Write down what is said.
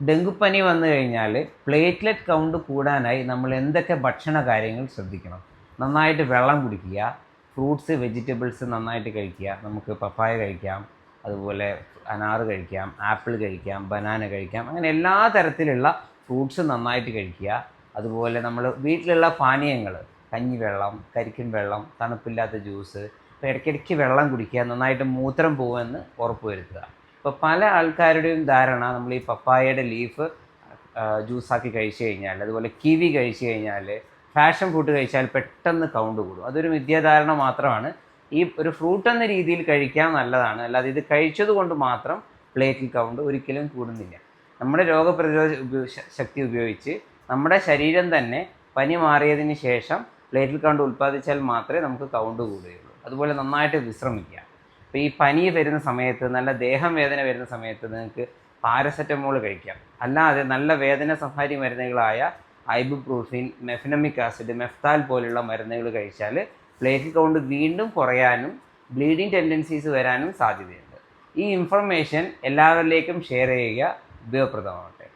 ഡെങ്കുപ്പനി വന്നു കഴിഞ്ഞാൽ platelet count കൂടാനായി നമ്മൾ എന്തൊക്കെ ഭക്ഷണ കാര്യങ്ങൾ ശ്രദ്ധിക്കണം? നന്നായിട്ട് വെള്ളം കുടിക്കുക, ഫ്രൂട്ട്സ് വെജിറ്റബിൾസ് നന്നായിട്ട് കഴിക്കുക. നമുക്ക് പപ്പായ കഴിക്കാം, അതുപോലെ അനാറ് കഴിക്കാം, ആപ്പിൾ കഴിക്കാം, ബനാന കഴിക്കാം. അങ്ങനെ എല്ലാ തരത്തിലുള്ള ഫ്രൂട്ട്സ് നന്നായിട്ട് കഴിക്കുക. അതുപോലെ നമ്മൾ വീട്ടിലുള്ള പാനീയങ്ങൾ, കഞ്ഞിവെള്ളം, കരിക്കിൻ വെള്ളം, തണുപ്പില്ലാത്ത ജ്യൂസ്, ഇപ്പോൾ ഇടയ്ക്കിടയ്ക്ക് വെള്ളം കുടിക്കുക, നന്നായിട്ട് മൂത്രം പോകുമെന്ന് ഉറപ്പ് വരുത്തുക. ഇപ്പോൾ പല ആൾക്കാരുടെയും ധാരണ നമ്മൾ ഈ പപ്പായയുടെ ലീഫ് ജ്യൂസാക്കി കഴിച്ചു കഴിഞ്ഞാൽ, അതുപോലെ കിവി കഴിച്ചു കഴിഞ്ഞാൽ, ഫാഷൻ ഫ്രൂട്ട് കഴിച്ചാൽ പെട്ടെന്ന് കൗണ്ട് കൂടും. അതൊരു മിഥ്യാധാരണ മാത്രമാണ്. ഈ ഒരു ഫ്രൂട്ട് എന്ന രീതിയിൽ കഴിക്കാൻ നല്ലതാണ്, അല്ലാതെ ഇത് കഴിച്ചത് കൊണ്ട് മാത്രം പ്ലേറ്റിൽ കൗണ്ട് ഒരിക്കലും കൂടുന്നില്ല. നമ്മുടെ രോഗപ്രതിരോധ ശക്തി ഉപയോഗിച്ച് നമ്മുടെ ശരീരം തന്നെ പനി മാറിയതിന് ശേഷം പ്ലേറ്റിൽ കൗണ്ട് ഉൽപ്പാദിച്ചാൽ മാത്രമേ നമുക്ക് കൗണ്ട് കൂടുകയുള്ളൂ. അതുപോലെ നന്നായിട്ട് വിശ്രമിക്കുക. ഇപ്പോൾ ഈ പനി വരുന്ന സമയത്ത്, നല്ല ദേഹം വേദന വരുന്ന സമയത്ത് നിങ്ങൾക്ക് പാരസെറ്റമോൾ കഴിക്കാം. അല്ലാതെ നല്ല വേദന സംഹാരി മരുന്നുകളായ ഐബുപ്രൂഫിൻ, മെഫിനമിക് ആസിഡ്, മെഫ്താൽ പോലുള്ള മരുന്നുകൾ കഴിച്ചാൽ പ്ലേറ്റ്ലെറ്റ് കൗണ്ട് വീണ്ടും കുറയാനും ബ്ലീഡിങ് ടെൻഡൻസീസ് വരാനും സാധ്യതയുണ്ട്. ഈ ഇൻഫർമേഷൻ എല്ലാവരിലേക്കും ഷെയർ ചെയ്യുക ഉപയോഗപ്രദമാവട്ടെ.